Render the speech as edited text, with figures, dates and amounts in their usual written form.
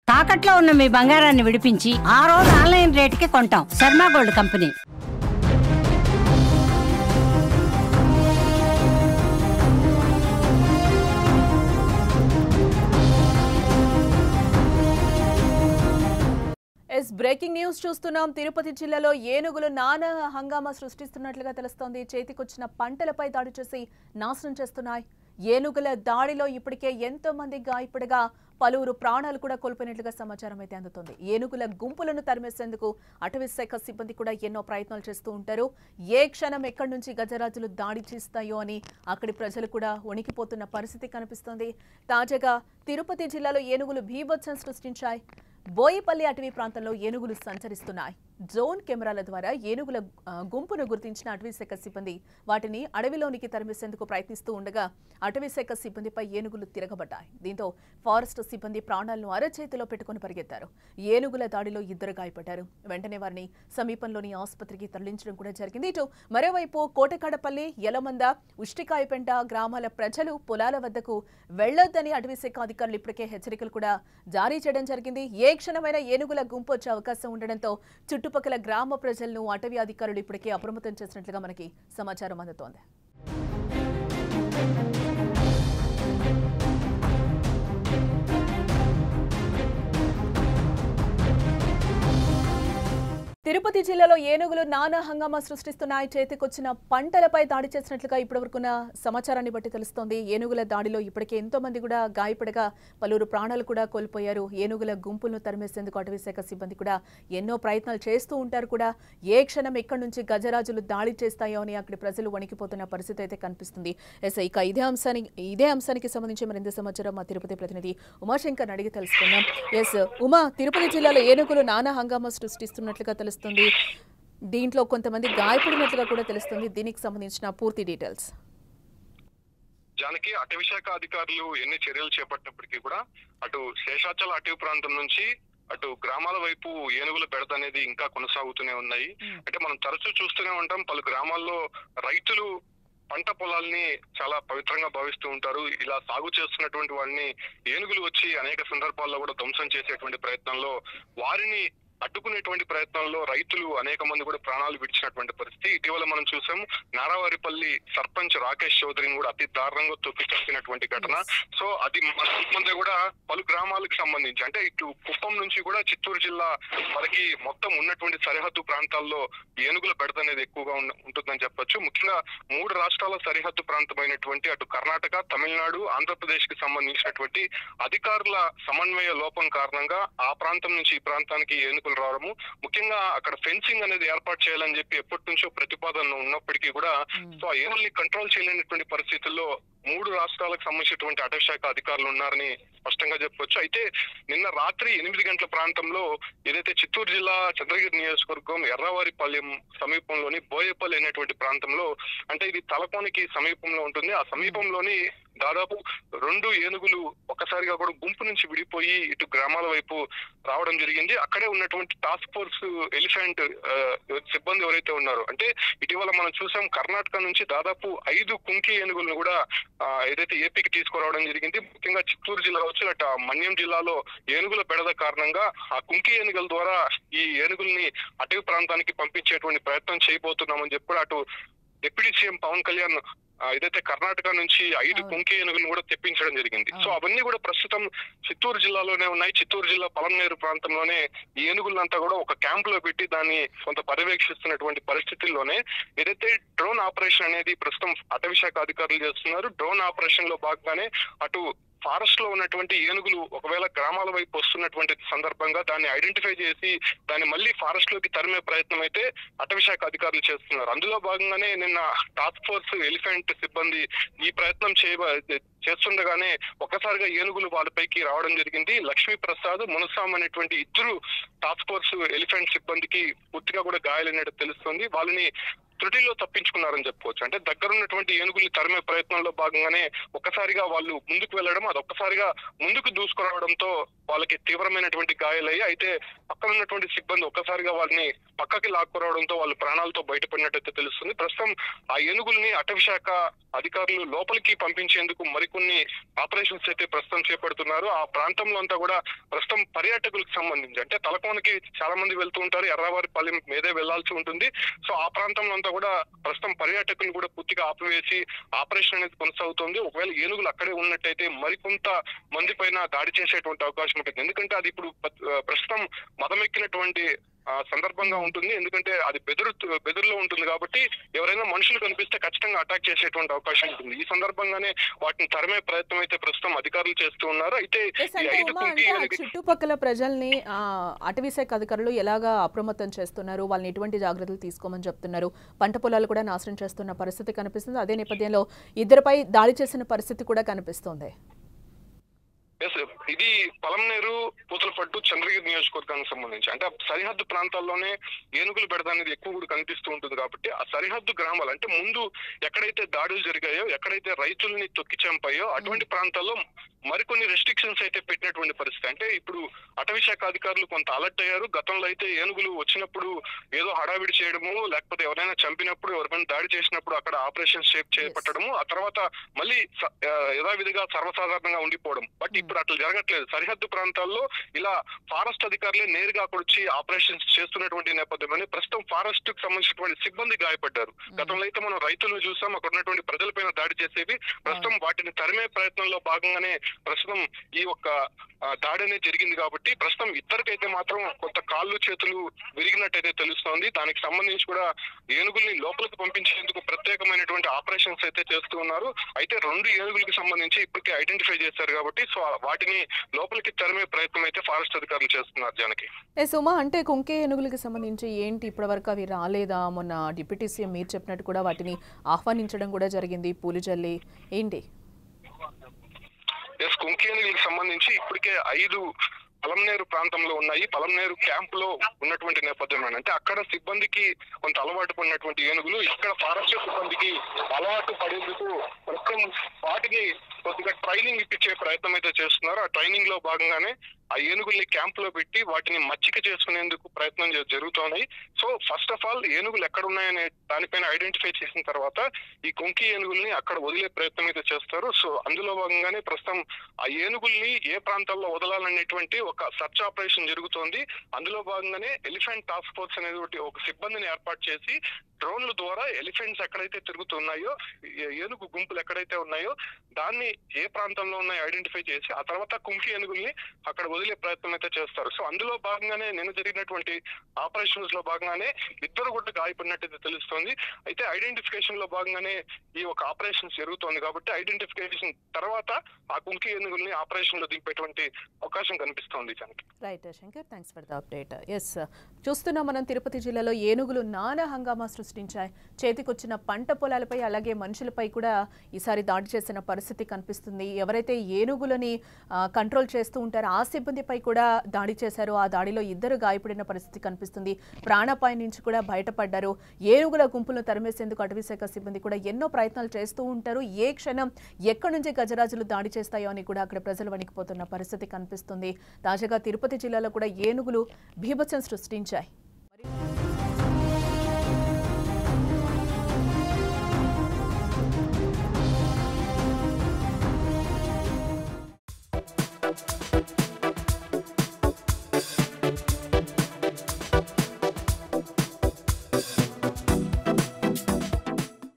తాకట్లో ఉన్న మీ బంగారాన్ని విడిపించి ఆ రోజు ఆన్లైన్ రేటుకి కొంటాం. Sharma gold company. Breaking news చూస్తున్నాం. తిరుపతి జిల్లాలో ఏనుగులు నానా హంగామా సృష్టిస్తున్నట్లుగా తెలుస్తోంది. చేతికొచ్చిన పంటలపై దాడి చేసి నాశనం చేస్తున్నాయి. ఏనుగుల దాడిలో ఇప్పటికే ఎంతో మంది గాయపడగా పలువురు ప్రాణాలు కూడా కోల్పోయినట్లుగా సమాచారం అయితే అందుతోంది. ఏనుగుల గుంపులను తరిమేసేందుకు అటవీ శాఖ సిబ్బంది కూడా ఎన్నో ప్రయత్నాలు చేస్తూ ఉంటారు. ఏ క్షణం ఎక్కడి నుంచి గజరాజులు దాడి చేస్తాయో అని అక్కడి ప్రజలు కూడా వణికిపోతున్న పరిస్థితి కనిపిస్తోంది. తాజాగా తిరుపతి జిల్లాలో ఏనుగులు బీభత్సం సృష్టించాయి. బోయిపల్లి అటవీ ప్రాంతంలో ఏనుగులు సంచరిస్తున్నాయి. డ్రోన్ కెమెరాల ద్వారా ఏనుగుల గుంపును గుర్తించిన అటవీశాఖ సిబ్బంది వాటిని అడవిలోనికి తరిమేసేందుకు ప్రయత్నిస్తూ ఉండగా అటవీశాఖ సిబ్బందిపై ఏనుగులు తిరగబడ్డాయి. దీంతో ఫారెస్ట్ సిబ్బంది ప్రాణాలను అరచేతిలో పెట్టుకుని పరిగెత్తారు. ఏనుగుల దాడిలో 2 గాయపడ్డారు. వెంటనే వారిని సమీపంలోని ఆసుపత్రికి తరలించడం కూడా జరిగింది. ఇటు మరోవైపు కోటకాడపల్లి, యలమంద, ఉష్టికాయపెంట గ్రామాల ప్రజలు పొలాల వద్దకు వెళ్లొద్దని అటవీశాఖ అధికారులు ఇప్పటికే హెచ్చరికలు కూడా జారీ చేయడం జరిగింది. ఏ క్షణమైనా ఏనుగుల గుంపు వచ్చే అవకాశం ఉండడంతో చుట్టుపక్కల గ్రామ ప్రజలను అటవీ అధికారులు ఇప్పటికే అప్రమత్తం చేసినట్లుగా మనకి సమాచారం అందుతోంది. తిరుపతి జిల్లాలో ఏనుగులు నానా హంగామా సృష్టిస్తున్నాయి. చేతికొచ్చిన పంటలపై దాడి చేసినట్లుగా ఇప్పటివరకున్న సమాచారాన్ని బట్టి తెలుస్తోంది. ఏనుగుల దాడిలో ఇప్పటికే ఎంతో మంది కూడా గాయపడగా పలువురు ప్రాణాలు కూడా కోల్పోయారు. ఏనుగుల గుంపులను తరిమేసేందుకు అటవీ శాఖ సిబ్బంది కూడా ఎన్నో ప్రయత్నాలు చేస్తూ ఉంటారు కూడా. ఏ క్షణం ఎక్కడి నుంచి గజరాజులు దాడి చేస్తాయో అని అక్కడి ప్రజలు వణికిపోతున్న పరిస్థితి అయితే కనిపిస్తుంది. ఇక ఇదే అంశానికి సంబంధించి మరింత సమాచారం మా తిరుపతి ప్రతినిధి ఉమాశంకర్ అడిగి తెలుసుకుందాం. ఉమా, తిరుపతి జిల్లాలో ఏనుగులు నానా హంగామా సృష్టిస్తున్నట్లుగా తెలుస్తుంది. దీంట్లో కొంతమంది గాయపడినట్లుగా కూడా తెలుస్తుంది. దీనికి సంబంధించిన పూర్తి డీటెయిల్స్. జానకి, అటవీ శాఖ అధికారులు ఎన్ని చర్యలు చేపట్టినప్పటికీ కూడా అటు శేషాచల అటవీ ప్రాంతం నుంచి అటు గ్రామాల వైపు ఏనుగుల బెడద అనేది ఇంకా కొనసాగుతూనే ఉన్నాయి. అంటే మనం తరచూ చూస్తూనే ఉంటాం, పలు గ్రామాల్లో రైతులు పంట పొలాల్ని చాలా పవిత్రంగా భావిస్తూ ఉంటారు. ఇలా సాగు చేస్తున్నటువంటి వాడిని ఏనుగులు వచ్చి అనేక సందర్భాల్లో కూడా ధ్వంసం చేసేటువంటి ప్రయత్నంలో వారిని అడ్డుకునేటువంటి ప్రయత్నంలో రైతులు అనేక మంది కూడా ప్రాణాలు విడిచినటువంటి పరిస్థితి ఇటీవల మనం చూసాం. నారావారిపల్లి సర్పంచ్ రాకేష్ చౌదరిని కూడా అతి దారుణంగా తొక్కి చంపినటువంటి ఘటన. సో అది మన కూడా పలు గ్రామాలకు సంబంధించి, అంటే ఇటు కుప్పం నుంచి కూడా చిత్తూరు జిల్లా వరకు మొత్తం ఉన్నటువంటి సరిహద్దు ప్రాంతాల్లో ఏనుగుల బెడద అనేది ఎక్కువగా ఉంటుందని చెప్పొచ్చు. ముఖ్యంగా 3 రాష్ట్రాల సరిహద్దు ప్రాంతమైనటువంటి అటు కర్ణాటక, తమిళనాడు, ఆంధ్రప్రదేశ్ కి సంబంధించినటువంటి అధికారుల సమన్వయ లోపం కారణంగా ఆ ప్రాంతం నుంచి ఈ ప్రాంతానికి ఏనుగులు రావడము, ముఖ్యంగా అక్కడ ఫెన్సింగ్ అనేది ఏర్పాటు చేయాలని చెప్పి ఎప్పటి నుంచో ప్రతిపాదన ఉన్నప్పటికీ కూడా సో ఆ ఏనుగుల్ని కంట్రోల్ చేయలేనటువంటి పరిస్థితుల్లో 3 రాష్ట్రాలకు సంబంధించినటువంటి అటవీ శాఖ అధికారులు ఉన్నారని స్పష్టంగా చెప్పొచ్చు. అయితే నిన్న రాత్రి 8 గంటల ప్రాంతంలో ఏదైతే చిత్తూరు జిల్లా చంద్రగిరి నియోజకవర్గం ఎర్రవారిపాలెం సమీపంలోని బోయపల్లి అనేటువంటి ప్రాంతంలో, అంటే ఇది తలకోనికి సమీపంలో ఉంటుంది. ఆ సమీపంలోని దాదాపు 2 ఏనుగులు ఒక్కసారిగా కూడా గుంపు నుంచి విడిపోయి ఇటు గ్రామాల వైపు రావడం జరిగింది. అక్కడే ఉన్నటువంటి టాస్క్ ఫోర్స్ ఎలిఫెంట్ సిబ్బంది ఎవరైతే ఉన్నారో, అంటే ఇటీవల మనం చూసాం కర్ణాటక నుంచి దాదాపు 5 కుంకి ఏనుగులను కూడా ఏదైతే ఏపీకి తీసుకురావడం జరిగింది. ముఖ్యంగా చిత్తూరు జిల్లా వచ్చి అటు మన్యం జిల్లాలో ఏనుగుల బెడద కారణంగా ఆ కుంకి ఏనుగుల ద్వారా ఈ ఏనుగుల్ని అటవీ ప్రాంతానికి పంపించేటువంటి ప్రయత్నం చేయబోతున్నామని చెప్పి అటు డిప్యూటీ సీఎం పవన్ కళ్యాణ్ ఏదైతే కర్ణాటక నుంచి 5 కుంకి ఏనుగులను కూడా తెప్పించడం జరిగింది. సో అవన్నీ కూడా ప్రస్తుతం చిత్తూరు జిల్లాలోనే ఉన్నాయి. చిత్తూరు జిల్లా పలంనేరు ప్రాంతంలోనే ఈ ఏనుగులంతా కూడా ఒక క్యాంప్ లో పెట్టి దాన్ని కొంత పర్యవేక్షిస్తున్నటువంటి పరిస్థితుల్లోనే ఏదైతే డ్రోన్ ఆపరేషన్ అనేది ప్రస్తుతం అటవీ శాఖ అధికారులు చేస్తున్నారు. డ్రోన్ ఆపరేషన్ లో భాగంగానే అటు ఫారెస్ట్ లో ఉన్నటువంటి ఏనుగులు ఒకవేళ గ్రామాల వైపు వస్తున్నటువంటి సందర్భంగా దాన్ని ఐడెంటిఫై చేసి దాన్ని మళ్ళీ ఫారెస్ట్ లోకి తరిమే ప్రయత్నం అయితే అటవీ శాఖ అధికారులు చేస్తున్నారు. అందులో భాగంగానే నిన్న టాస్క్ ఫోర్స్ ఎలిఫెంట్ సిబ్బంది ఈ ప్రయత్నం చేస్తుండగానే ఒక్కసారిగా ఏనుగులు వాళ్ళపైకి రావడం జరిగింది. లక్ష్మీ ప్రసాద్, మునస్వామి అనేటువంటి 2 టాస్క్ ఫోర్స్ ఎలిఫెంట్ సిబ్బందికి పూర్తిగా కూడా గాయాలైనట్టు తెలుస్తుంది. వాళ్ళని త్రుటిలో తప్పించుకున్నారని చెప్పుకోవచ్చు. అంటే దగ్గరున్నటువంటి ఏనుగుల్ని తరిమే ప్రయత్నంలో భాగంగానే ఒక్కసారిగా వాళ్ళు ముందుకు వెళ్ళడం, అది ఒక్కసారిగా ముందుకు దూసుకురావడంతో వాళ్ళకి తీవ్రమైనటువంటి గాయాలయ్యి అయితే పక్కన ఉన్నటువంటి సిబ్బంది ఒక్కసారిగా వారిని పక్కకి లాక్కురావడంతో వాళ్ళు ప్రాణాలతో బయటపడినట్టయితే తెలుస్తుంది. ప్రస్తుతం ఆ ఏనుగుల్ని అటవీ శాఖ అధికారులు లోపలికి పంపించేందుకు మరికొన్ని ఆపరేషన్స్ అయితే ప్రస్తుతం చేపడుతున్నారు. ఆ ప్రాంతంలో అంతా కూడా ప్రస్తుతం పర్యాటకులకు సంబంధించి అంటే తలకోనకి చాలా మంది వెళ్తూ ఉంటారు, ఎర్రవారిపల్లి మీదే వెళ్లాల్సి ఉంటుంది. సో ఆ ప్రాంతంలో అంతా కూడా ప్రస్తుతం పర్యాటకులు కూడా పూర్తిగా ఆపివేసి ఆపరేషన్ అనేది కొనసాగుతుంది. ఒకవేళ ఏనుగులు అక్కడే ఉన్నట్టయితే మరికొంత మంది పైన దాడి చేసేటువంటి అవకాశం ఉంటుంది. ఎందుకంటే అది ఇప్పుడు ప్రస్తుతం మదమెక్కినటువంటి సందర్భంగా ఉంటుంది. ఎందుకంటే అది బెదురులో ఉంటుంది కాబట్టి ఎవరైనా మనుషులు కనిపిస్తే ఖచ్చితంగా అటాక్ చేసేటువంటి అవకాశం ఉంటుంది. ఈ సందర్భంగానే వాటిని తరిమే ప్రయత్నం అయితే ప్రస్తుతం అధికారులు చేస్తూ ఉన్నారు. అయితే చుట్టుపక్కల ప్రజల్ని అటవీ శాఖ అధికారులు ఎలాగా అప్రమత్తం చేస్తున్నారు, వాళ్ళని ఎటువంటి జాగ్రత్తలు తీసుకోమని చెప్తున్నారు? పంట పొలాలు కూడా నాశనం చేస్తున్న పరిస్థితి కనిపిస్తుంది. అదే నేపథ్యంలో ఇద్దరిపై దాడి చేసిన పరిస్థితి కూడా కనిపిస్తోంది. ఇది పలమనేరు, పూతలపట్టు, చంద్రగిరి నియోజకవర్గానికి సంబంధించి అంటే సరిహద్దు ప్రాంతాల్లోనే ఏనుగులు బెడద అనేది ఎక్కువ కూడా కనిపిస్తూ ఉంటుంది. కాబట్టి ఆ సరిహద్దు గ్రామాలు అంటే ముందు ఎక్కడైతే దాడులు జరిగాయో, ఎక్కడైతే రైతుల్ని తొక్కి చంపాయో అటువంటి ప్రాంతాల్లో మరికొన్ని రెస్ట్రిక్షన్స్ అయితే పెట్టినటువంటి పరిస్థితి. అంటే ఇప్పుడు అటవీ శాఖ అధికారులు కొంత అలర్ట్ అయ్యారు. గతంలో అయితే ఏనుగులు వచ్చినప్పుడు ఏదో హడావిడి చేయడము, లేకపోతే ఎవరైనా చంపినప్పుడు, ఎవరైనా దాడి చేసినప్పుడు అక్కడ ఆపరేషన్స్ చేపట్టడము, ఆ తర్వాత మళ్ళీ యథావిధిగా సర్వసాధారణంగా ఉండిపోవడం. బట్ ఇప్పుడు అట్లా జరగట్లేదు. సరిహద్దు ప్రాంతాల్లో ఇలా ఫారెస్ట్ అధికారులే నేరుగా అక్కడ వచ్చి ఆపరేషన్స్ చేస్తున్నటువంటి నేపథ్యంలోనే ప్రస్తుతం ఫారెస్ట్ కు సంబంధించినటువంటి సిబ్బంది గాయపడ్డారు. గతంలో అయితే మనం రైతులను చూసాం, అక్కడ ఉన్నటువంటి ప్రజలపైన దాడి చేసేవి. ప్రస్తుతం వాటిని తరిమే ప్రయత్నంలో భాగంగానే ప్రస్తుతం ఈ ఒక్క దాడి అనేది జరిగింది. కాబట్టి ప్రస్తుతం ఇద్దరికైతే మాత్రం కొంత కాళ్ళు చేతులు విరిగినట్టయితే తెలుస్తోంది. దానికి సంబంధించి కూడా ఏనుగుల్ని లోపలికి పంపించేందుకు ప్రత్యేకమైనటువంటి ఆపరేషన్స్ అయితే చేస్తూ ఉన్నారు. అయితే 2 ఏనుగులకు సంబంధించి ఇప్పటికే ఐడెంటిఫై చేశారు కాబట్టి సో వాటిని లోపలికి తరిమే ప్రయత్నం అయితే ఫారెస్ట్ అధికారులు చేస్తున్నారు. జానకి సుమా, అంటే కుంకే ఏనుగులకు సంబంధించి ఏంటి ఇప్పటి వరకు అవి రాలేదా? మొన్న డిప్యూటీ సీఎం మీరు చెప్పినట్టు కూడా వాటిని ఆహ్వానించడం కూడా జరిగింది, పూలు జల్లి ఏంటి? కుంకి ఏనుగులకు సంబంధించి ఇప్పటికే 5 పలమనేరు ప్రాంతంలో ఉన్నాయి. పలమనేరు క్యాంప్ లో ఉన్నటువంటి నేపథ్యంలో అంటే అక్కడ సిబ్బందికి కొంత అలవాటు పడినటువంటి ఏనుగులు ఇక్కడ ఫారెస్ట్ సిబ్బందికి అలవాటు పడేందుకు ప్రస్తుతం వాటికి కొద్దిగా ట్రైనింగ్ ఇప్పించే ప్రయత్నం అయితే చేస్తున్నారు. ఆ ట్రైనింగ్ లో భాగంగానే ఆ ఏనుగుల్ని క్యాంప్ లో పెట్టి వాటిని మచ్చిక చేసుకునేందుకు ప్రయత్నం జరుగుతున్నాయి. సో ఫస్ట్ ఆఫ్ ఆల్ ఏనుగులు ఎక్కడ ఉన్నాయనే దానిపైన ఐడెంటిఫై చేసిన తర్వాత ఈ కొంకి ఏనుగుల్ని అక్కడ వదిలే ప్రయత్నం అయితే చేస్తారు. సో అందులో భాగంగానే ప్రస్తుతం ఆ ఏనుగుల్ని ఏ ప్రాంతాల్లో వదలాలనేటువంటి ఒక సర్చ్ ఆపరేషన్ జరుగుతోంది. అందులో భాగంగానే ఎలిఫెంట్ టాస్క్ ఫోర్స్ అనేది ఒక సిబ్బందిని ఏర్పాటు చేసి డ్రోన్ల ద్వారా ఎలిఫెంట్స్ ఎక్కడైతే తిరుగుతున్నాయో, ఏనుగు గుంపులు ఎక్కడైతే ఉన్నాయో దాన్ని ఏ ప్రాంతంలో ఉన్నాయో ఐడెంటిఫై చేసి ఆ తర్వాత కుంకి ఏనుగుల్ని అక్కడ వదిలే ప్రయత్నం అయితే చేస్తారు. సో అందులో భాగంగానే నిన్న జరిగినటువంటి ఆపరేషన్స్ లో భాగంగానే ఇద్దరు కూడా గాయపడినట్టయితే తెలుస్తోంది. అయితే ఐడెంటిఫికేషన్ లో భాగంగానే ఈ ఒక ఆపరేషన్స్ జరుగుతోంది కాబట్టి ఐడెంటిఫికేషన్ తర్వాత ఆ కుంకి ఏనుగుల్ని ఆపరేషన్ లో దింపేటువంటి అవకాశం కనిపిస్తోంది. Right Shankar, thanks for the update. Yes, చూస్తున్నాం మనం తిరుపతి జిల్లాలో ఏనుగులు నానా హంగామా సృష్టించాయి. చేతికొచ్చిన పంట పొలాలపై అలాగే మనుషులపై కూడా ఈసారి దాడి చేసిన పరిస్థితి కనిపిస్తుంది. ఎవరైతే ఏనుగులని కంట్రోల్ చేస్తూ ఉంటారో ఆ సిబ్బందిపై కూడా దాడి చేశారు. ఆ దాడిలో 2 గాయపడిన పరిస్థితి కనిపిస్తుంది. ప్రాణాపాయం నుంచి కూడా బయటపడ్డారు. ఏనుగుల గుంపులను తరిమేసేందుకు అటవీ శాఖ సిబ్బంది కూడా ఎన్నో ప్రయత్నాలు చేస్తూ ఉంటారు. ఏ క్షణం ఎక్కడి నుంచి గజరాజులు దాడి చేస్తాయో అని కూడా అక్కడ ప్రజలు వణికిపోతున్న పరిస్థితి కనిపిస్తుంది. తాజాగా తిరుపతి జిల్లాలో కూడా ఏనుగులు బీభత్సం సృష్టించాయి.